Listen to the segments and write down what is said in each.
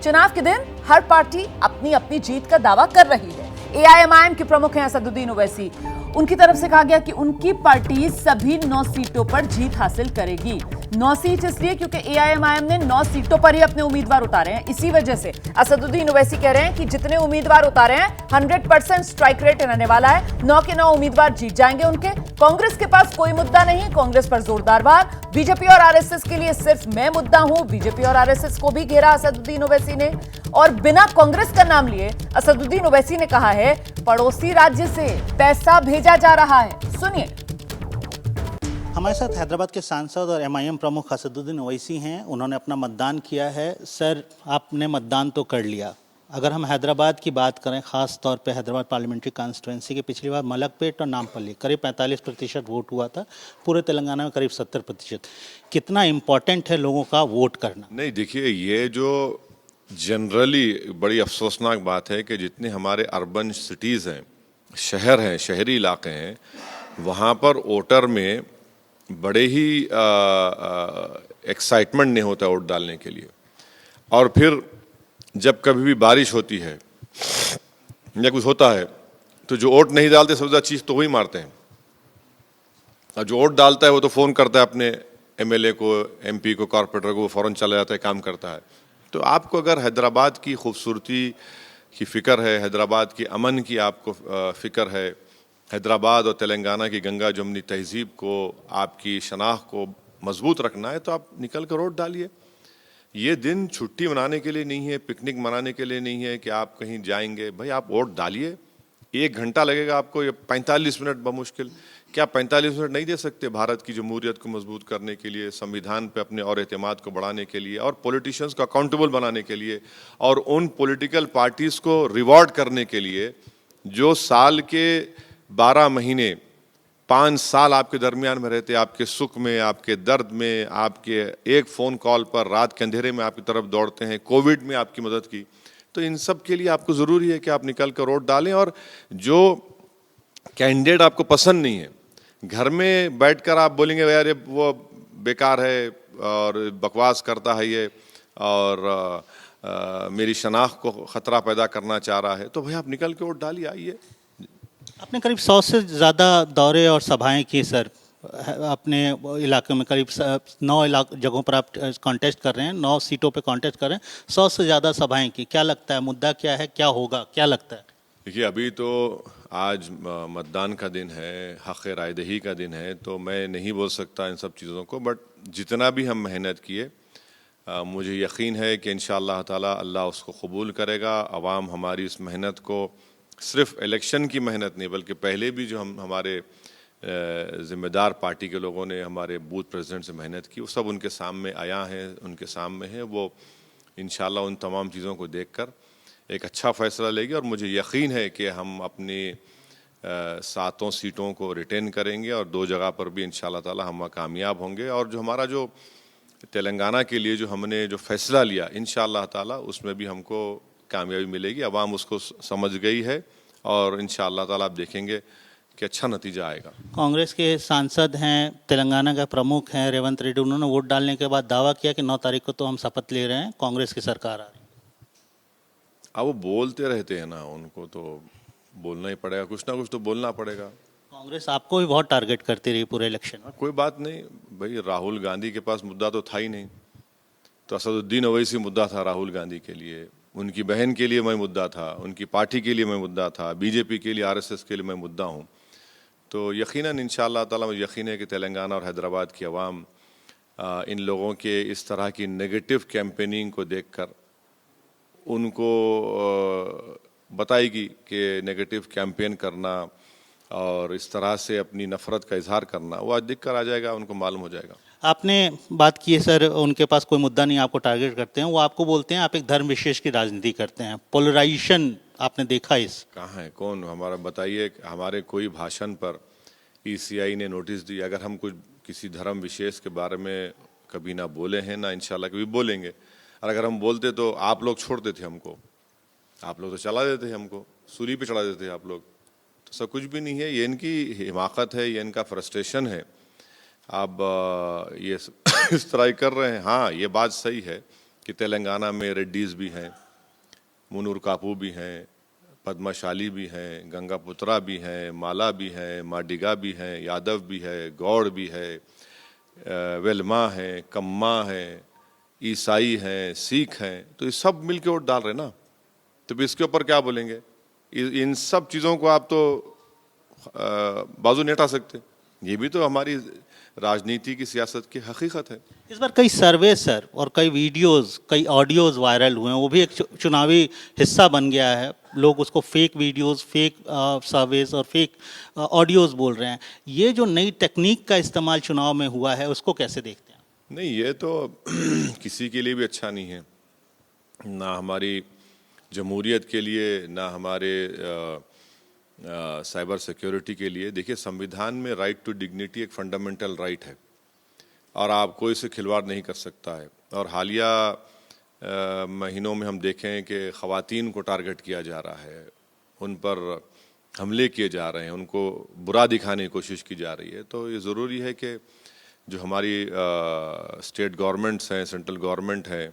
चुनाव के दिन हर पार्टी अपनी अपनी जीत का दावा कर रही है। एआईएमआईएम के प्रमुख हैं असदुद्दीन ओवैसी। उनकी तरफ से कहा गया कि उनकी पार्टी सभी 9 सीटों पर जीत हासिल करेगी। 9 सीट इसलिए क्योंकि एआईएमआईएम ने 9 सीटों पर ही अपने उम्मीदवार उतारे हैं। इसी वजह से असदुद्दीन ओवैसी कह रहे हैं कि जितने उम्मीदवार उतारे हैं 100% स्ट्राइक रेट रहने वाला है। 9 के 9 उम्मीदवार जीत जाएंगे उनके। कांग्रेस के पास कोई मुद्दा नहीं, कांग्रेस पर जोरदार वार। बीजेपी और आरएसएस के लिए सिर्फ मैं मुद्दा हूं। बीजेपी और आरएसएस को भी घेरा असदुद्दीन ओवैसी ने और बिना कांग्रेस का नाम लिए असदुद्दीन ओवैसी ने कहा है पड़ोसी राज्य से पैसा भेजा जा रहा है। सुनिए। हमारे साथ हैदराबाद के सांसद और एमआईएम प्रमुख असदुद्दीन ओवैसी हैं। उन्होंने अपना मतदान किया है। सर, आपने मतदान तो कर लिया। अगर हम हैदराबाद की बात करें, ख़ास तौर पे हैदराबाद पार्लियामेंट्री कॉन्स्टिट्यूंसी के पिछली बार मलकपेट और नामपल्ली करीब 45% वोट हुआ था। पूरे तेलंगाना में करीब 70%। कितना इम्पोर्टेंट है लोगों का वोट करना? नहीं, देखिए, ये जो जनरली बड़ी अफसोसनाक बात है कि जितने हमारे अर्बन सिटीज़ हैं, शहर हैं, शहरी इलाके हैं, वहाँ पर वोटर में बड़े ही एक्साइटमेंट नहीं होता वोट डालने के लिए। और फिर जब कभी भी बारिश होती है या कुछ होता है तो जो वोट नहीं डालते सबसे ज़्यादा चीज़ तो वही मारते हैं, और जो वोट डालता है वो तो फ़ोन करता है अपने एमएलए को, एमपी को, कॉर्पोरेटर को, वो फ़ौरन चला जाता है, काम करता है। तो आपको अगर हैदराबाद की खूबसूरती की फ़िक्र है, हैदराबाद की अमन की आपको फ़िक्र है, हैदराबाद और तेलंगाना की गंगा जमुनी तहज़ीब को, आपकी शनाख्त को मजबूत रखना है, तो आप निकल कर वोट डालिए। ये दिन छुट्टी मनाने के लिए नहीं है, पिकनिक मनाने के लिए नहीं है कि आप कहीं जाएंगे। भाई, आप वोट डालिए। 1 घंटा लगेगा आपको, ये 45 मिनट बमुश्किल। क्या 45 मिनट नहीं दे सकते भारत की जमहूरियत को मजबूत करने के लिए, संविधान पे अपने और एतमाद को बढ़ाने के लिए, और पॉलिटिशियंस को अकाउंटेबल बनाने के लिए, और उन पॉलिटिकल पार्टीज़ को रिवॉर्ड करने के लिए जो साल के 12 महीने 5 साल आपके दरमियान में रहते, आपके सुख में, आपके दर्द में, आपके एक फ़ोन कॉल पर रात के अंधेरे में आपकी तरफ दौड़ते हैं, कोविड में आपकी मदद की। तो इन सब के लिए आपको ज़रूरी है कि आप निकल कर वोट डालें। और जो कैंडिडेट आपको पसंद नहीं है, घर में बैठकर आप बोलेंगे यार ये वो बेकार है और बकवास करता है ये, और मेरी शनाख्त को ख़तरा पैदा करना चाह रहा है, तो भाई आप निकल के वोट डालिए, आइए। आपने करीब 100 से ज़्यादा दौरे और सभाएं की सर अपने इलाके में। करीब 9 जगहों पर आप कॉन्टेस्ट कर रहे हैं, 9 सीटों पे कॉन्टेस्ट कर रहे हैं, 100 से ज़्यादा सभाएं की। क्या लगता है, मुद्दा क्या है, क्या होगा, क्या लगता है? देखिए, अभी तो आज मतदान का दिन है, हक़ रायदही का दिन है, तो मैं नहीं बोल सकता इन सब चीज़ों को। बट जितना भी हम मेहनत किए, मुझे यकीन है कि इंशाअल्लाह ताला अल्लाह उसको कबूल करेगा। अवाम हमारी इस मेहनत को, सिर्फ इलेक्शन की मेहनत नहीं बल्कि पहले भी जो हमारे ज़िम्मेदार पार्टी के लोगों ने हमारे बूथ प्रेसिडेंट से मेहनत की, वो सब उनके सामने आया है, उनके सामने है। वो इंशाअल्लाह उन तमाम चीज़ों को देखकर एक अच्छा फ़ैसला लेगी, और मुझे यकीन है कि हम अपनी 7 सीटों को रिटेन करेंगे और 2 जगह पर भी इंशाअल्लाह ताला हम कामयाब होंगे। और जो हमारा जो तेलंगाना के लिए जो हमने जो फ़ैसला लिया, इंशाअल्लाह ताला उसमें भी हमको कामयाबी मिलेगी। अवाम उसको समझ गई है और इंशाअल्लाह ताला आप देखेंगे कि अच्छा नतीजा आएगा। कांग्रेस के सांसद हैं, तेलंगाना के प्रमुख हैं रेवंत रेड्डी, उन्होंने वोट डालने के बाद दावा किया कि 9 तारीख को तो हम शपथ ले रहे हैं, कांग्रेस की सरकार आ रही है। अब वो बोलते रहते हैं ना, उनको तो बोलना ही पड़ेगा, कुछ ना कुछ तो बोलना पड़ेगा। कांग्रेस आपको भी बहुत टारगेट करती रही पूरे इलेक्शन में। कोई बात नहीं भाई, राहुल गांधी के पास मुद्दा तो था ही नहीं, तो असदुद्दीन ओवैसी मुद्दा था राहुल गांधी के लिए, उनकी बहन के लिए मैं मुद्दा था, उनकी पार्टी के लिए मैं मुद्दा था, बीजेपी के लिए, आरएसएस के लिए मैं मुद्दा हूँ। तो यकीनन इंशाअल्लाह ताला मुझे यकीन है कि तेलंगाना और हैदराबाद की आवाम इन लोगों के इस तरह की नेगेटिव कैंपेनिंग को देखकर उनको बताएगी कि नेगेटिव कैंपेन करना और इस तरह से अपनी नफ़रत का इजहार करना वो आज दिख कर आ जाएगा, उनको मालूम हो जाएगा। आपने बात की है सर, उनके पास कोई मुद्दा नहीं, आपको टारगेट करते हैं। वो आपको बोलते हैं आप एक धर्म विशेष की राजनीति करते हैं, पोलराइजेशन आपने देखा इस? कहाँ है, कौन हमारा बताइए। हमारे कोई भाषण पर ईसीआई ने नोटिस दी? अगर हम कुछ किसी धर्म विशेष के बारे में कभी ना बोले हैं, ना इंशाल्लाह कभी बोलेंगे, और अगर हम बोलते तो आप लोग छोड़ते थे हमको, आप लोग तो चला देते हमको, सूली पे चढ़ा देते आप लोग। तो सब कुछ भी नहीं है, ये इनकी हिमाकत है, ये इनका फ्रस्ट्रेशन है। आप ये इस तरह ही कर रहे हैं। हाँ, ये बात सही है कि तेलंगाना में रेड्डीज भी हैं, मुनूर कापू भी हैं, पद्माशाली भी हैं, गंगापुत्रा भी हैं, माला भी हैं, माडिगा भी हैं, यादव भी है, गौड़ भी है, वेलमा हैं, कम्मा हैं, ईसाई हैं, सिख हैं, तो ये सब मिलके वोट डाल रहे हैं ना, तो फिर इसके ऊपर क्या बोलेंगे? इन सब चीज़ों को आप तो बाजू नहीं हटा सकते। ये भी तो हमारी राजनीति की सियासत की हकीकत है। इस बार कई सर्वे सर और कई वीडियोस, कई ऑडियोज वायरल हुए हैं, वो भी एक चुनावी हिस्सा बन गया है। लोग उसको फेक वीडियोस, फेक सर्वेज और फेक ऑडियोज बोल रहे हैं। ये जो नई टेक्निक का इस्तेमाल चुनाव में हुआ है, उसको कैसे देखते हैं? नहीं, ये तो किसी के लिए भी अच्छा नहीं है, ना हमारी जमहूरियत के लिए, ना हमारे साइबर सिक्योरिटी के लिए। देखिए, संविधान में राइट टू डिग्निटी एक फंडामेंटल राइट है और आप कोई से खिलवाड़ नहीं कर सकता है। और हालिया महीनों में हम देखें कि ख़वातीन को टारगेट किया जा रहा है, उन पर हमले किए जा रहे हैं, उनको बुरा दिखाने की कोशिश की जा रही है। तो ये ज़रूरी है कि जो हमारी स्टेट गवर्नमेंट्स हैं, सेंट्रल गवर्नमेंट है,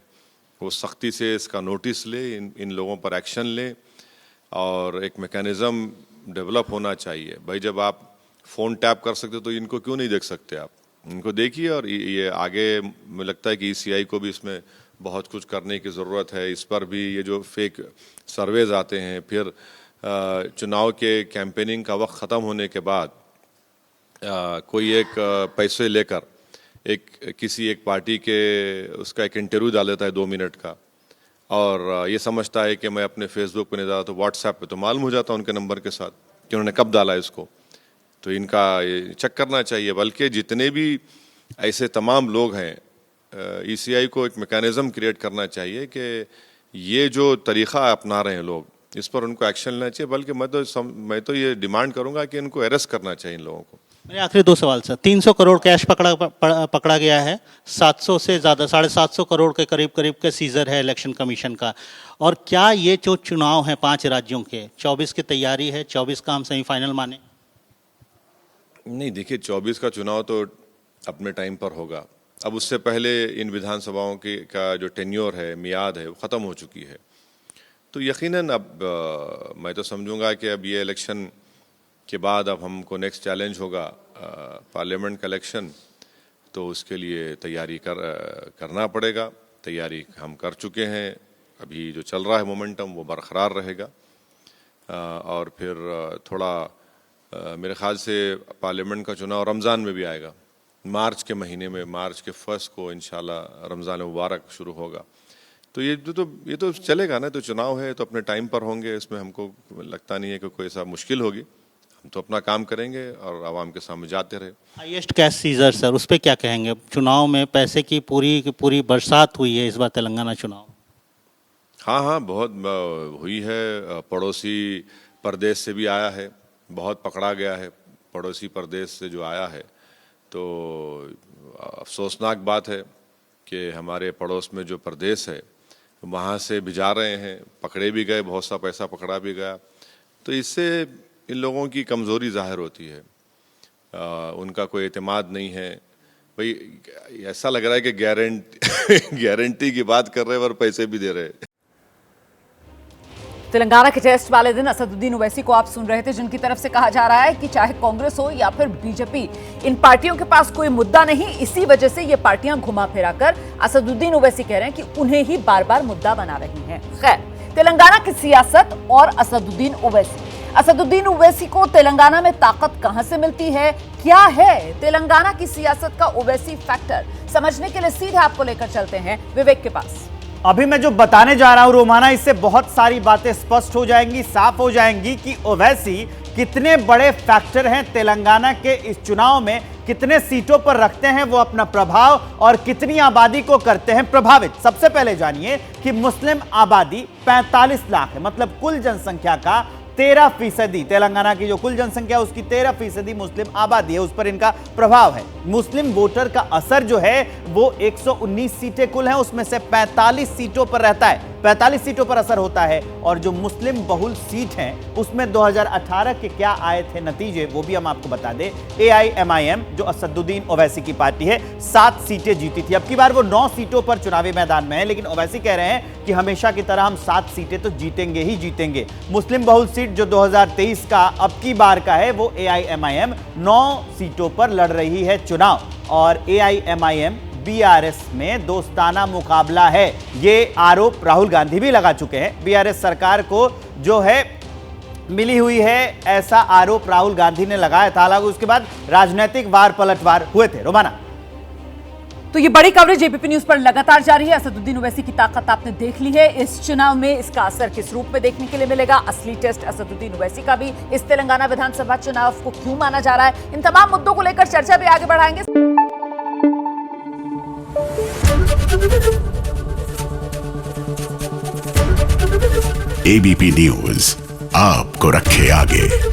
वो सख्ती से इसका नोटिस ले, इन लोगों पर एक्शन ले और एक मैकेनिज़्म डेवलप होना चाहिए। भाई, जब आप फ़ोन टैप कर सकते तो इनको क्यों नहीं देख सकते? आप इनको देखिए। और ये आगे मुझे लगता है कि ECI को भी इसमें बहुत कुछ करने की ज़रूरत है। इस पर भी ये जो फेक सर्वेज आते हैं, फिर चुनाव के कैंपेनिंग का वक्त ख़त्म होने के बाद कोई एक पैसे लेकर किसी एक पार्टी के उसका एक इंटरव्यू डाल देता है 2 मिनट का, और ये समझता है कि मैं अपने फेसबुक पे नहीं डाला तो व्हाट्सएप पे तो मालूम हो जाता है उनके नंबर के साथ कि उन्होंने कब डाला इसको। तो इनका ये चेक करना चाहिए। बल्कि जितने भी ऐसे तमाम लोग हैं, ECI को एक मैकेनिज़्म क्रिएट करना चाहिए कि ये जो तरीक़ा अपना रहे हैं लोग, इस पर उनको एक्शन लेना चाहिए। बल्कि मैं तो ये डिमांड करूँगा कि इनको अरेस्ट करना चाहिए इन लोगों को। मेरे आखिरी 2 सवाल सर। 300 करोड़ कैश पकड़ा गया है, 700 से ज़्यादा 750 करोड़ के करीब के सीजर है इलेक्शन कमीशन का। और क्या ये जो चुनाव है 5 राज्यों के, 24 की तैयारी है, 24 का हम सेमीफाइनल माने? नहीं, देखिए, 24 का चुनाव तो अपने टाइम पर होगा। अब उससे पहले इन विधानसभाओं का जो टेन्योर है, मियाद है, वो ख़त्म हो चुकी है। तो यकीनन अब मैं तो समझूंगा कि अब ये इलेक्शन के बाद अब हमको नेक्स्ट चैलेंज होगा पार्लियामेंट का इलेक्शन। तो उसके लिए तैयारी करना पड़ेगा। तैयारी हम कर चुके हैं। अभी जो चल रहा है मोमेंटम वो बरकरार रहेगा। और फिर थोड़ा मेरे ख्याल से पार्लियामेंट का चुनाव रमज़ान में भी आएगा, मार्च के महीने में, मार्च के 1 को इंशाल्लाह रमज़ान मुबारक शुरू होगा। तो ये तो चलेगा ना। तो चुनाव है तो अपने टाइम पर होंगे, इसमें हमको लगता नहीं है कि कोई ऐसा मुश्किल होगी। हम तो अपना काम करेंगे और आवाम के सामने जाते रहे। हाईएस्ट कैश सीजर सर, उस पर क्या कहेंगे? चुनाव में पैसे की पूरी बरसात हुई है इस बार तेलंगाना चुनाव। हाँ, बहुत हुई है। पड़ोसी प्रदेश से भी आया है, बहुत पकड़ा गया है पड़ोसी प्रदेश से जो आया है। तो अफसोसनाक बात है कि हमारे पड़ोस में जो प्रदेश है वहाँ से भिजा रहे हैं, पकड़े भी गए, बहुत सा पैसा पकड़ा भी गया। तो इससे इन लोगों की कमज़ोरी ज़ाहिर होती है, उनका कोई एतमाद नहीं है। भाई, ऐसा लग रहा है कि गारंटी की बात कर रहे हैं और पैसे भी दे रहे हैं। तेलंगाना के टेस्ट वाले दिन असदुद्दीन ओवैसी को आप सुन रहे थे, जिनकी तरफ से कहा जा रहा है कि चाहे कांग्रेस हो या फिर बीजेपी, इन पार्टियों के पास कोई मुद्दा नहीं। इसी वजह से ये पार्टियां घुमा फिरा कर असदुद्दीन ओवैसी कह रहे हैं कि उन्हें ही बार बार मुद्दा बना रही हैं। खैर, तेलंगाना की सियासत और असदुद्दीन ओवैसी को तेलंगाना में ताकत कहां से मिलती है, क्या है तेलंगाना की सियासत का ओवैसी फैक्टर, समझने के लिए सीधे आपको लेकर चलते हैं विवेक के पास। अभी मैं जो बताने जा रहा हूं रोमाना, इससे बहुत सारी बातें स्पष्ट हो जाएंगी, साफ हो जाएंगी कि ओवैसी कितने बड़े फैक्टर हैं तेलंगाना के इस चुनाव में, कितने सीटों पर रखते हैं वो अपना प्रभाव और कितनी आबादी को करते हैं प्रभावित। सबसे पहले जानिए कि मुस्लिम आबादी 45 लाख है, मतलब कुल जनसंख्या का 13%। तेलंगाना की जो कुल जनसंख्या है उसकी 13% मुस्लिम आबादी है, उस पर इनका प्रभाव है। मुस्लिम वोटर का असर जो है वो 119 सीटें कुल हैं, उसमें से 45 सीटों पर रहता है। 45 सीटों पर असर होता है। और जो मुस्लिम बहुल सीट हैं उसमें 2018 के क्या आए थे नतीजे, वो भी हम आपको बता दें। AIMIM जो असदुद्दीन ओवैसी की पार्टी है 7 सीटें जीती थी। अब की बार वो 9 सीटों पर चुनावी मैदान में है, लेकिन ओवैसी कह रहे हैं कि हमेशा की तरह हम 7 सीटें तो जीतेंगे ही जीतेंगे। मुस्लिम बहुल सीट जो 2023 का अब की बार का है वो AIMIM 9 सीटों पर लड़ रही है चुनाव। और AIMIM BRS में दोस्ताना मुकाबला है, ये आरोप राहुल गांधी भी लगा चुके हैं। BRS सरकार को जो है मिली हुई है, ऐसा आरोप राहुल गांधी ने लगाया था। हालांकि उसके बाद राजनीतिक वार पलटवार हुए थे। रोमाना, तो ये बड़ी कवरेज एबीपी न्यूज पर लगातार जारी है। असदुद्दीन ओवैसी की ताकत आपने देख ली है। इस चुनाव में इसका असर किस रूप में देखने के लिए मिलेगा, असली टेस्ट असदुद्दीन ओवैसी का भी इस तेलंगाना विधानसभा चुनाव को क्यों माना जा रहा है, इन तमाम मुद्दों को लेकर चर्चा भी आगे बढ़ाएंगे। एबीपी न्यूज आपको रखे आगे।